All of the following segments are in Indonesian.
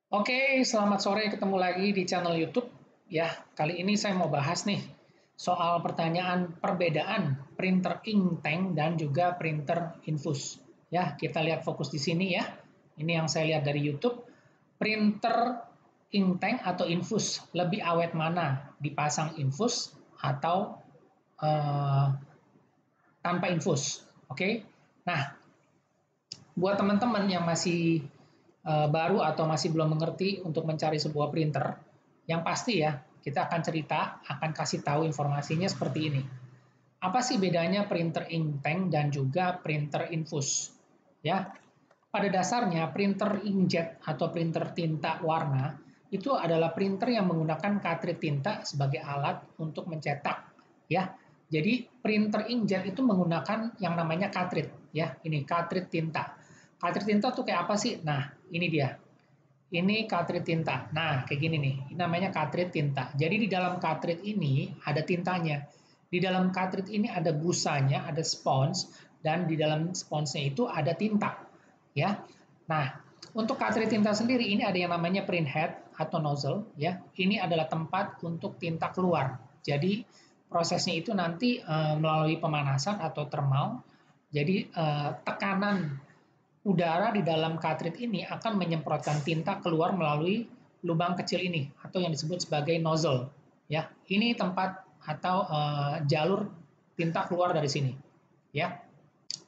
Oke, selamat sore, ketemu lagi di channel YouTube. Ya, kali ini saya mau bahas nih soal pertanyaan perbedaan printer inktank dan juga printer infus. Ya, kita lihat fokus di sini ya. Ini yang saya lihat dari YouTube. Printer inktank atau infus lebih awet mana? Dipasang infus atau eh, tanpa infus? Oke. Nah, buat teman-teman yang masih baru atau masih belum mengerti untuk mencari sebuah printer, yang pasti ya, kita akan cerita, akan kasih tahu informasinya seperti ini. Apa sih bedanya printer inktank dan juga printer infus? Ya, pada dasarnya printer inkjet atau printer tinta warna itu adalah printer yang menggunakan cartridge tinta sebagai alat untuk mencetak. Ya, jadi printer inkjet itu menggunakan yang namanya cartridge. Ya, ini cartridge tinta. Cartridge tinta tuh kayak apa sih? Nah, ini dia. Ini cartridge tinta. Nah, kayak gini nih. Ini namanya cartridge tinta. Jadi di dalam cartridge ini ada tintanya. Di dalam cartridge ini ada busanya, ada spons, dan di dalam sponsnya itu ada tinta. Ya. Nah, untuk cartridge tinta sendiri ini ada yang namanya print head atau nozzle. Ya. Ini adalah tempat untuk tinta keluar. Jadi prosesnya itu nanti melalui pemanasan atau thermal. Jadi tekanan udara di dalam cartridge ini akan menyemprotkan tinta keluar melalui lubang kecil ini atau yang disebut sebagai nozzle. Ya, ini tempat atau jalur tinta keluar dari sini. Ya,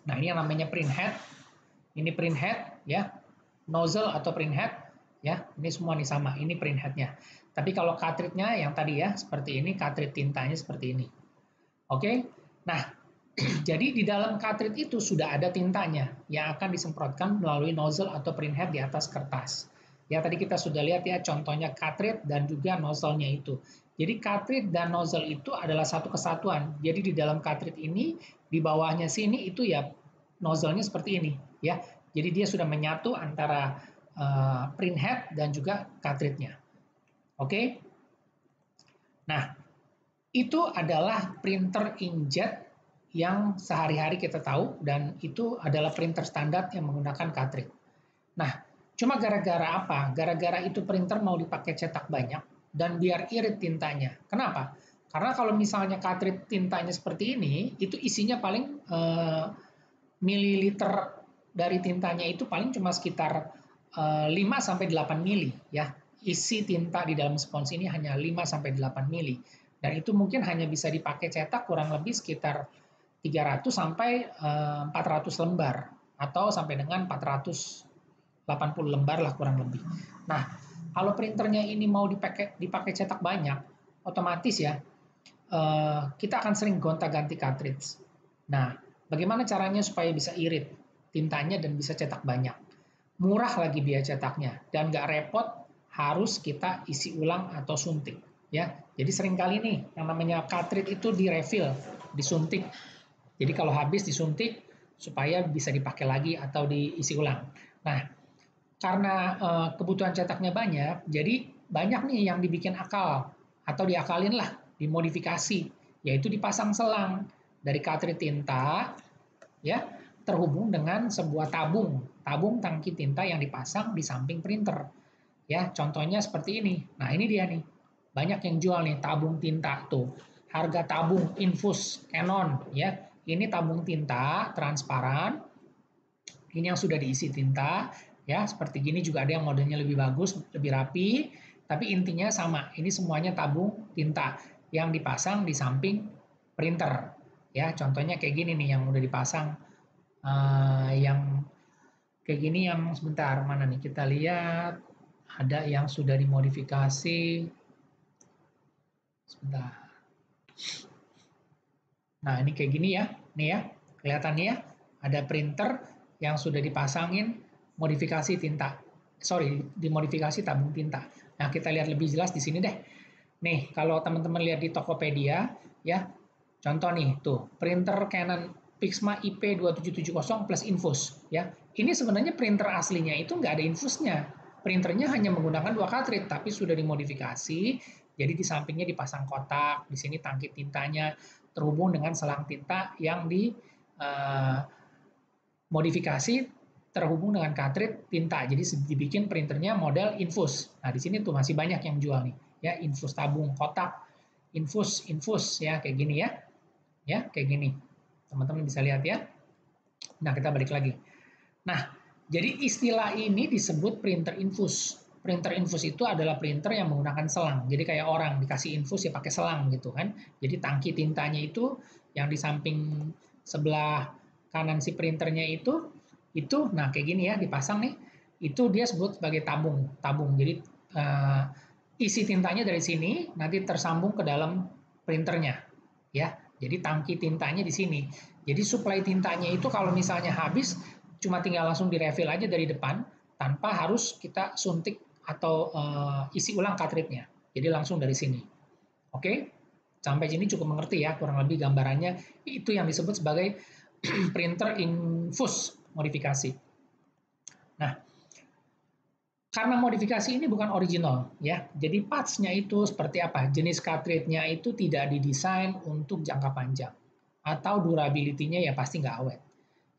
nah ini yang namanya print head. Ini print head, ya, nozzle atau print head. Ya, ini semua nih sama. Ini print headnya. Tapi kalau cartridge-nya yang tadi ya seperti ini, cartridge tintanya seperti ini. Oke, nah jadi di dalam cartridge itu sudah ada tintanya yang akan disemprotkan melalui nozzle atau print head di atas kertas. Ya tadi kita sudah lihat ya contohnya cartridge dan juga nozzle-nya itu. Jadi cartridge dan nozzle itu adalah satu kesatuan. Jadi di dalam cartridge ini di bawahnya sini itu ya nozzle-nya seperti ini ya. Jadi dia sudah menyatu antara print head dan juga cartridge-nya. Oke. Nah, itu adalah printer inkjet yang sehari-hari kita tahu dan itu adalah printer standar yang menggunakan cartridge. Nah, cuma gara-gara apa? Gara-gara itu printer mau dipakai cetak banyak dan biar irit tintanya. Kenapa? Karena kalau misalnya cartridge tintanya seperti ini, itu isinya paling mililiter dari tintanya itu paling cuma sekitar 5 sampai 8 mili ya. Isi tinta di dalam spons ini hanya 5 sampai 8 mili. Dan itu mungkin hanya bisa dipakai cetak kurang lebih sekitar 300 sampai 400 lembar atau sampai dengan 480 lembar lah kurang lebih. Nah, kalau printernya ini mau dipakai cetak banyak, otomatis ya kita akan sering gonta-ganti cartridge. Nah, bagaimana caranya supaya bisa irit tintanya dan bisa cetak banyak? Murah lagi biaya cetaknya dan nggak repot harus kita isi ulang atau suntik. Ya, jadi seringkali nih yang namanya cartridge itu direfill, disuntik. Jadi kalau habis disuntik supaya bisa dipakai lagi atau diisi ulang. Nah, karena kebutuhan cetaknya banyak, jadi banyak nih yang dibikin akal atau diakalin lah, dimodifikasi, yaitu dipasang selang dari cartridge tinta, ya, terhubung dengan sebuah tabung tangki tinta yang dipasang di samping printer. Ya, contohnya seperti ini. Nah, ini dia nih. Banyak yang jual nih tabung tinta tuh. Harga tabung infus Canon ya. Ini tabung tinta transparan. Ini yang sudah diisi tinta ya, seperti gini juga ada yang modelnya lebih bagus, lebih rapi, tapi intinya sama. Ini semuanya tabung tinta yang dipasang di samping printer. Ya, contohnya kayak gini nih yang udah dipasang yang kayak gini yang sebentar mana nih kita lihat ada yang sudah dimodifikasi sebentar. Nah, ini kayak gini ya. Nih ya, kelihatannya ya. Ada printer yang sudah dipasangin modifikasi tinta. Sorry, dimodifikasi tabung tinta. Nah, kita lihat lebih jelas di sini deh. Nih, kalau teman-teman lihat di Tokopedia, ya, contoh nih, tuh, printer Canon Pixma IP2770 plus infus, ya. Ini sebenarnya printer aslinya itu nggak ada infusnya. Printernya hanya menggunakan 2 cartridge, tapi sudah dimodifikasi, jadi di sampingnya dipasang kotak, di sini tangki tintanya, terhubung dengan selang tinta yang dimodifikasi terhubung dengan cartridge tinta. Jadi dibikin printernya model infus. Nah, di sini tuh masih banyak yang jual nih, ya, infus tabung kotak, infus ya, kayak gini ya. Ya, kayak gini. Teman-teman bisa lihat ya. Nah, kita balik lagi. Nah, jadi istilah ini disebut printer infus. Printer infus itu adalah printer yang menggunakan selang. Jadi kayak orang dikasih infus ya pakai selang gitu kan. Jadi tangki tintanya itu yang di samping sebelah kanan si printernya nah kayak gini ya dipasang nih. Itu dia sebut sebagai tabung. Jadi isi tintanya dari sini nanti tersambung ke dalam printernya ya. Jadi tangki tintanya di sini. Jadi supply tintanya itu kalau misalnya habis cuma tinggal langsung direfill aja dari depan tanpa harus kita suntik atau isi ulang cartridge-nya. Jadi langsung dari sini. Oke? Sampai sini cukup mengerti ya, kurang lebih gambarannya itu yang disebut sebagai printer infus modifikasi. Nah, karena modifikasi ini bukan original ya. Jadi parts-nya itu seperti apa? Jenis cartridge-nya itu tidak didesain untuk jangka panjang atau durability-nya ya pasti nggak awet.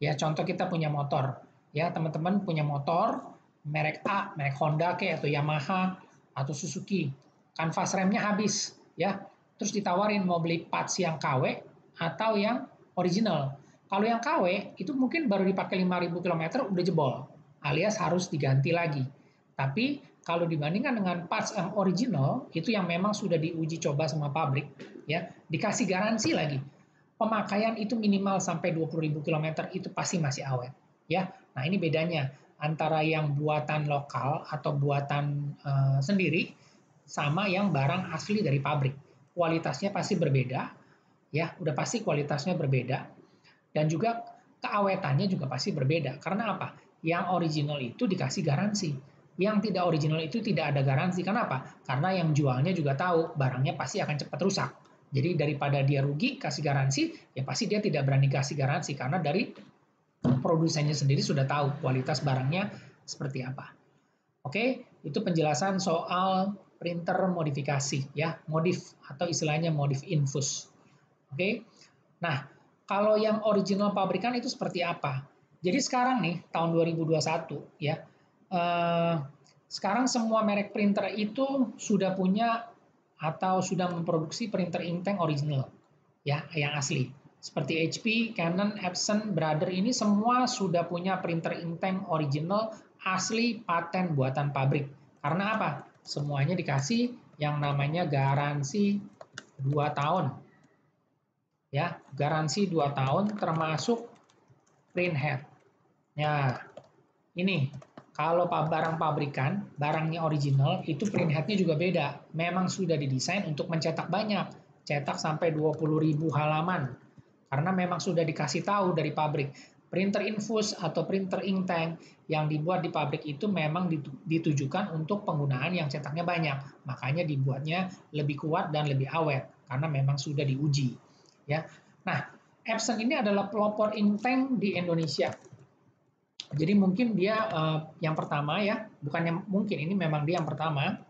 Ya, contoh kita punya motor. Ya, teman-teman punya motor merek A, merek Honda kayak atau Yamaha atau Suzuki. Kanvas remnya habis, ya. Terus ditawarin mau beli parts yang KW atau yang original. Kalau yang KW itu mungkin baru dipakai 5.000 km udah jebol, alias harus diganti lagi. Tapi kalau dibandingkan dengan parts yang original, itu yang memang sudah diuji coba sama pabrik, ya, dikasih garansi lagi. Pemakaian itu minimal sampai 20.000 km itu pasti masih awet, ya. Nah, ini bedanya antara yang buatan lokal atau buatan sendiri sama yang barang asli dari pabrik. Kualitasnya pasti berbeda, ya, udah pasti kualitasnya berbeda dan juga keawetannya juga pasti berbeda. Karena apa? Yang original itu dikasih garansi. Yang tidak original itu tidak ada garansi. Kenapa? Karena yang jualnya juga tahu barangnya pasti akan cepat rusak. Jadi daripada dia rugi kasih garansi, ya pasti dia tidak berani kasih garansi karena dari produsennya sendiri sudah tahu kualitas barangnya seperti apa. Oke, itu penjelasan soal printer modifikasi ya, modif atau istilahnya modif infus. Oke. Nah, kalau yang original pabrikan itu seperti apa? Jadi sekarang nih tahun 2021 ya. Sekarang semua merek printer itu sudah punya atau sudah memproduksi printer inktank original ya, yang asli. Seperti HP, Canon, Epson, Brother ini semua sudah punya printer inktank original asli paten buatan pabrik. Karena apa? Semuanya dikasih yang namanya garansi 2 tahun. Ya, garansi 2 tahun termasuk print head. Ya, ini kalau barang pabrikan, barangnya original, itu print head-nya juga beda. Memang sudah didesain untuk mencetak banyak, cetak sampai 20.000 halaman. Karena memang sudah dikasih tahu dari pabrik, printer infus atau printer inktank yang dibuat di pabrik itu memang ditujukan untuk penggunaan yang cetaknya banyak. Makanya dibuatnya lebih kuat dan lebih awet, karena memang sudah diuji. Ya. Nah, Epson ini adalah pelopor inktank di Indonesia. Jadi mungkin dia yang pertama ya, bukannya mungkin, ini memang dia yang pertama.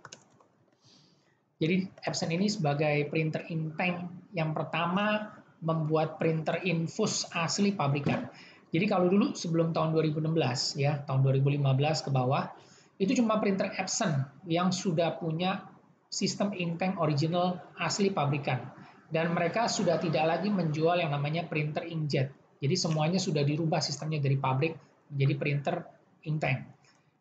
Jadi Epson ini sebagai printer inktank yang pertama membuat printer infus asli pabrikan. Jadi kalau dulu sebelum tahun 2016 ya, tahun 2015 ke bawah, itu cuma printer Epson yang sudah punya sistem inktank original asli pabrikan. Dan mereka sudah tidak lagi menjual yang namanya printer inkjet. Jadi semuanya sudah dirubah sistemnya dari pabrik menjadi printer inktank.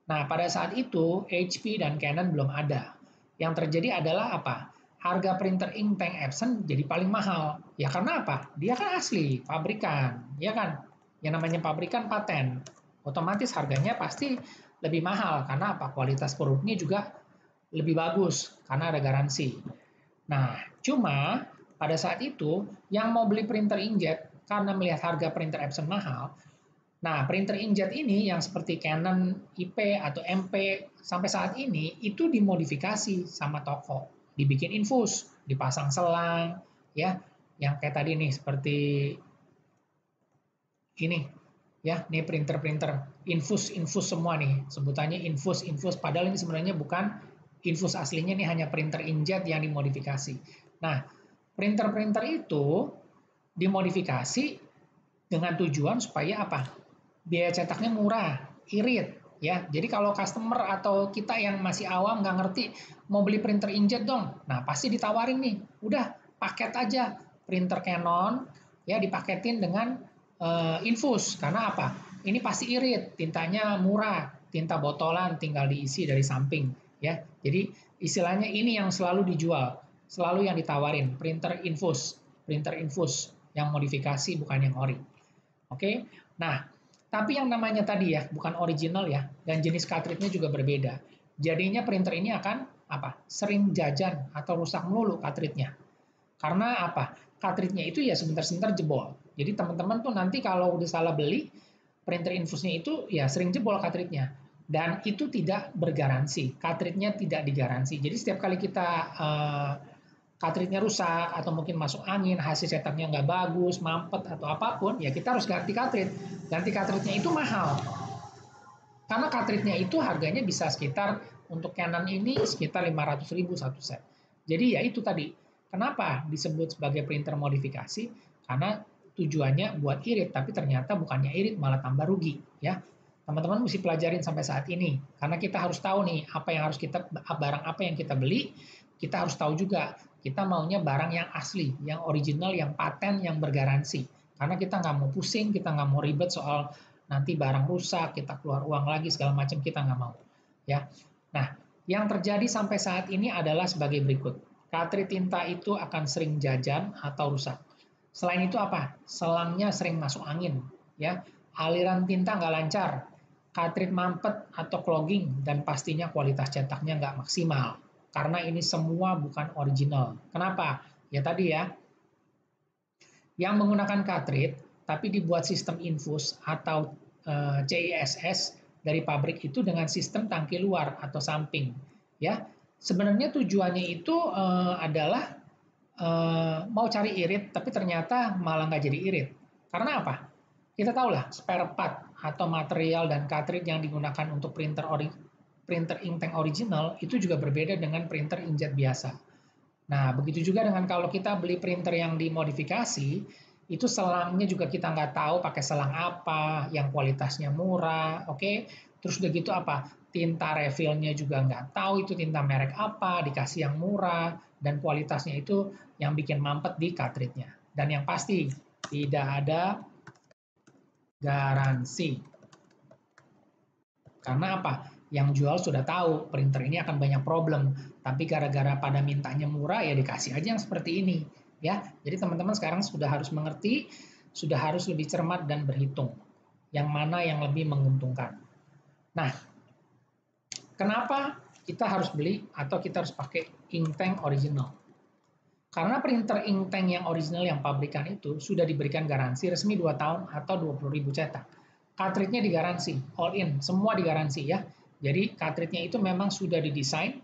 Nah, pada saat itu HP dan Canon belum ada. Yang terjadi adalah apa? Harga printer inktank Epson jadi paling mahal. Ya karena apa? Dia kan asli, pabrikan, ya kan? Yang namanya pabrikan paten. Otomatis harganya pasti lebih mahal karena apa? Kualitas produknya juga lebih bagus karena ada garansi. Nah, cuma pada saat itu yang mau beli printer inkjet karena melihat harga printer Epson mahal. Nah, printer inkjet ini yang seperti Canon IP atau MP sampai saat ini itu dimodifikasi sama toko, dibikin infus, dipasang selang, ya, yang kayak tadi nih seperti ini, ya, nih printer-printer infus semua nih, sebutannya infus, padahal ini sebenarnya bukan infus aslinya, ini hanya printer inkjet yang dimodifikasi. Nah, printer-printer itu dimodifikasi dengan tujuan supaya apa? Biaya cetaknya murah, irit ya. Jadi kalau customer atau kita yang masih awam nggak ngerti mau beli printer inkjet dong, nah pasti ditawarin nih, udah paket aja printer Canon ya dipaketin dengan infus. Karena apa? Ini pasti irit, tintanya murah, tinta botolan tinggal diisi dari samping ya. Jadi istilahnya ini yang selalu dijual, selalu yang ditawarin printer infus yang modifikasi bukan yang ori. Oke. Nah, tapi yang namanya tadi ya, bukan original ya, dan jenis cartridge-nya juga berbeda. Jadinya printer ini akan apa? Sering jajan atau rusak melulu cartridge-nya. Karena apa? Cartridge-nya itu ya sebentar-sebentar jebol. Jadi teman-teman tuh nanti kalau udah salah beli printer infusnya itu ya sering jebol cartridge-nya. Dan itu tidak bergaransi. Cartridge-nya tidak digaransi. Jadi setiap kali kita cartridge-nya rusak atau mungkin masuk angin, hasil cetaknya nggak bagus, mampet atau apapun, ya kita harus ganti cartridge. Ganti cartridge-nya itu mahal. Karena cartridge-nya itu harganya bisa sekitar untuk Canon ini sekitar 500.000 satu set. Jadi ya itu tadi. Kenapa disebut sebagai printer modifikasi? Karena tujuannya buat irit, tapi ternyata bukannya irit malah tambah rugi, ya. Teman-teman mesti pelajarin sampai saat ini, karena kita harus tahu nih apa yang harus barang apa yang kita beli, kita harus tahu juga kita maunya barang yang asli, yang original, yang paten, yang bergaransi. Karena kita nggak mau pusing, kita nggak mau ribet soal nanti barang rusak, kita keluar uang lagi segala macam, kita nggak mau. Ya, nah yang terjadi sampai saat ini adalah sebagai berikut. Cartridge tinta itu akan sering jajan atau rusak. Selain itu apa? Selangnya sering masuk angin, ya. Aliran tinta nggak lancar, cartridge mampet atau clogging, dan pastinya kualitas cetaknya nggak maksimal. Karena ini semua bukan original. Kenapa? Ya tadi ya, yang menggunakan cartridge tapi dibuat sistem infus atau CISS dari pabrik itu dengan sistem tangki luar atau samping. Ya, sebenarnya tujuannya itu adalah mau cari irit, tapi ternyata malah nggak jadi irit. Karena apa? Kita tahu lah, spare part atau material dan cartridge yang digunakan untuk printer inktank original itu juga berbeda dengan printer inkjet biasa. Nah, begitu juga dengan kalau kita beli printer yang dimodifikasi, itu selangnya juga kita nggak tahu pakai selang apa, yang kualitasnya murah, oke? Terus udah gitu apa? Tinta refillnya juga nggak tahu itu tinta merek apa, dikasih yang murah, dan kualitasnya itu yang bikin mampet di cartridge-nya. Dan yang pasti, tidak ada garansi. Karena apa? Yang jual sudah tahu printer ini akan banyak problem, tapi gara-gara pada mintanya murah ya dikasih aja yang seperti ini, ya. Jadi teman-teman sekarang sudah harus mengerti, sudah harus lebih cermat dan berhitung yang mana yang lebih menguntungkan. Nah, kenapa kita harus beli atau kita harus pakai inktank original? Karena printer inktank yang original yang pabrikan itu sudah diberikan garansi resmi 2 tahun atau 20.000 cetak. Cartridge-nya digaransi, all in, semua digaransi ya. Jadi cartridge-nya itu memang sudah didesain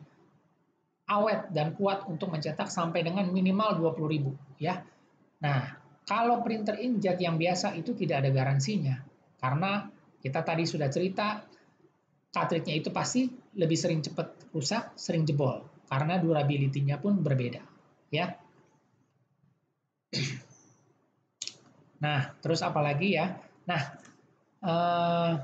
awet dan kuat untuk mencetak sampai dengan minimal 20.000 ya. Nah, kalau printer inkjet yang biasa itu tidak ada garansinya. Karena kita tadi sudah cerita cartridge-nya itu pasti lebih sering cepat rusak, sering jebol karena durability-nya pun berbeda ya. Nah, terus apa lagi ya? Nah,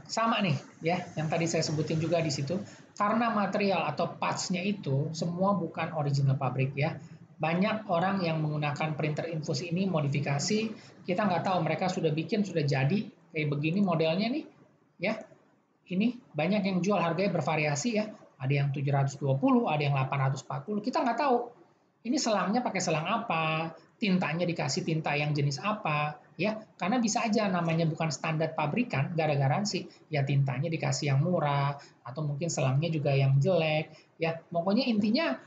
sama nih ya, yang tadi saya sebutin juga di situ, karena material atau parts-nya itu semua bukan original pabrik ya. Banyak orang yang menggunakan printer infus ini modifikasi, kita nggak tahu mereka sudah bikin, sudah jadi, kayak begini modelnya nih, ya. Ini banyak yang jual harganya bervariasi ya, ada yang 720, ada yang 840, kita nggak tahu. Ini selangnya pakai selang apa, tintanya dikasih tinta yang jenis apa, ya karena bisa aja namanya bukan standar pabrikan, nggak ada garansi, ya tintanya dikasih yang murah atau mungkin selangnya juga yang jelek, ya pokoknya intinya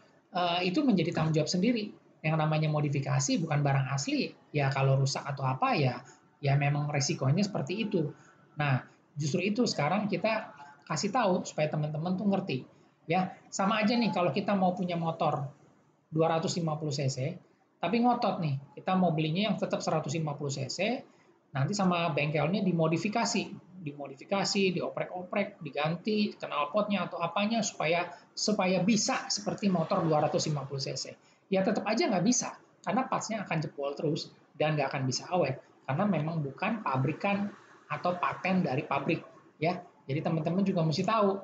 itu menjadi tanggung jawab sendiri. Yang namanya modifikasi bukan barang asli, ya kalau rusak atau apa ya memang resikonya seperti itu. Nah justru itu sekarang kita kasih tahu supaya teman-teman tuh ngerti, ya sama aja nih kalau kita mau punya motor 250 cc, tapi ngotot nih, kita mau belinya yang tetap 150 cc, nanti sama bengkelnya dimodifikasi, dioprek-oprek, diganti knalpotnya atau apanya supaya bisa seperti motor 250 cc. Ya tetap aja nggak bisa, karena partsnya akan jebol terus dan nggak akan bisa awet, karena memang bukan pabrikan atau paten dari pabrik, ya. Jadi teman-teman juga mesti tahu,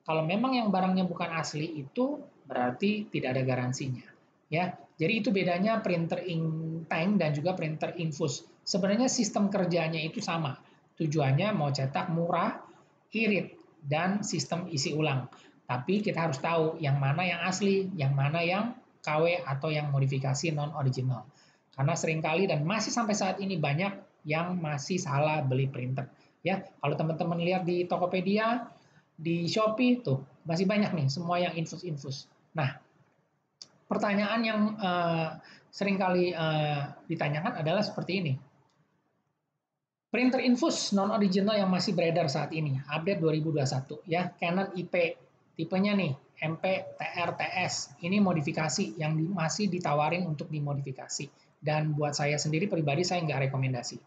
kalau memang yang barangnya bukan asli itu berarti tidak ada garansinya. Ya, jadi itu bedanya printer ink tank dan juga printer infus. Sebenarnya sistem kerjanya itu sama. Tujuannya mau cetak murah, irit, dan sistem isi ulang. Tapi kita harus tahu yang mana yang asli, yang mana yang KW atau yang modifikasi non-original. Karena seringkali dan masih sampai saat ini banyak yang masih salah beli printer. Ya, kalau teman-teman lihat di Tokopedia, di Shopee tuh masih banyak nih semua yang infus-infus. Nah, pertanyaan yang seringkali ditanyakan adalah seperti ini. Printer infus non-original yang masih beredar saat ini, update 2021 ya, Canon IP tipenya nih MP TRTS. Ini modifikasi yang masih ditawarin untuk dimodifikasi. Dan buat saya sendiri pribadi saya nggak rekomendasi.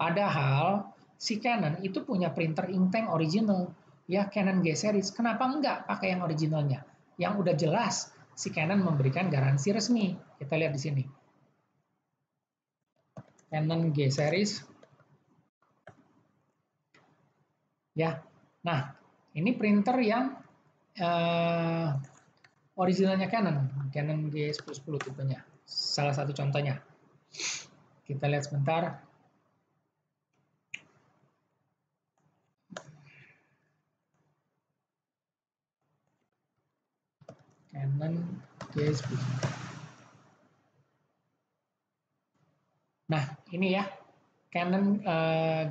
Padahal si Canon itu punya printer inktank original ya, Canon G series. Kenapa nggak pakai yang originalnya? Yang udah jelas si Canon memberikan garansi resmi. Kita lihat di sini. Canon G series. Ya, nah ini printer yang originalnya Canon G1010 tipenya. Salah satu contohnya. Kita lihat sebentar. Canon G10. Nah, ini ya. Canon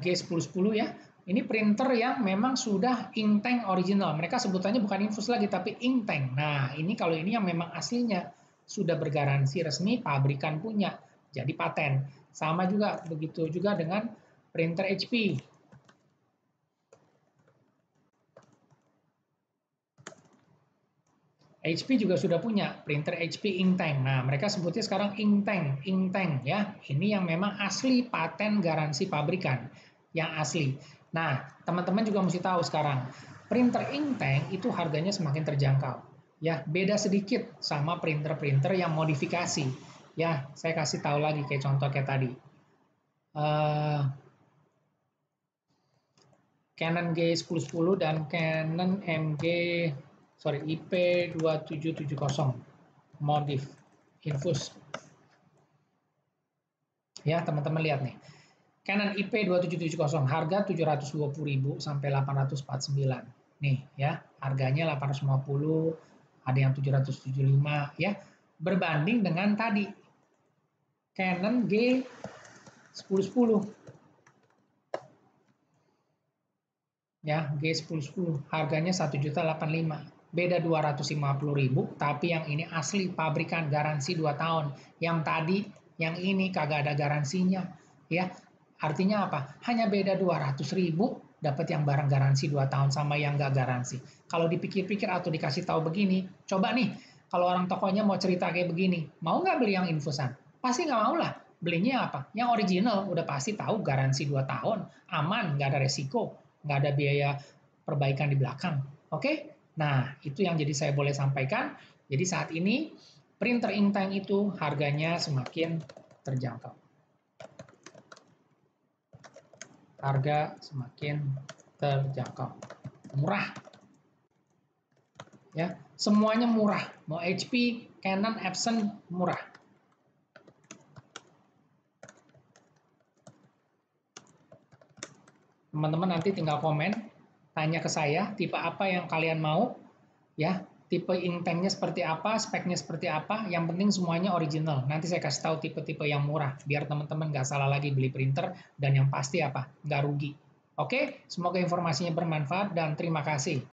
G1010 ya. Ini printer yang memang sudah inktank original. Mereka sebutannya bukan infus lagi, tapi inktank. Nah, ini kalau ini yang memang aslinya sudah bergaransi resmi, pabrikan punya, jadi paten. Sama juga, begitu juga dengan printer HP. HP juga sudah punya printer HP inktank. Nah, mereka sebutnya sekarang inktank ya. Ini yang memang asli paten garansi pabrikan yang asli. Nah, teman-teman juga mesti tahu sekarang, printer inktank itu harganya semakin terjangkau. Ya, beda sedikit sama printer-printer yang modifikasi. Ya, saya kasih tahu lagi kayak contoh kayak tadi. Canon G1010 dan Canon IP2770 modif infus. Ya, teman-teman lihat nih. Canon IP2770 harga 720.000 sampai 849. Nih ya, harganya 850, ada yang 775 ya. Berbanding dengan tadi Canon G1010. Ya, G1010 harganya 1.085.000. Beda 250.000, tapi yang ini asli pabrikan garansi 2 tahun. Yang tadi yang ini kagak ada garansinya, ya. Artinya apa? Hanya beda 200.000 dapat yang barang garansi 2 tahun sama yang nggak garansi. Kalau dipikir-pikir atau dikasih tahu begini, coba nih, kalau orang tokonya mau cerita kayak begini, mau nggak beli yang infusan? Pasti nggak mau lah. Belinya apa? Yang original, udah pasti tahu garansi 2 tahun, aman, nggak ada resiko, nggak ada biaya perbaikan di belakang. Oke? Nah, itu yang jadi saya boleh sampaikan. Jadi saat ini printer inktank itu harganya semakin terjangkau. Harga semakin terjangkau. Murah. Ya, semuanya murah. Mau HP, Canon, Epson murah. Teman-teman nanti tinggal komen, tanya ke saya tipe apa yang kalian mau, ya, tipe inktanknya seperti apa, speknya seperti apa, yang penting semuanya original. Nanti saya kasih tahu tipe-tipe yang murah, biar teman-teman nggak salah lagi beli printer, dan yang pasti apa, nggak rugi. Oke, semoga informasinya bermanfaat dan terima kasih.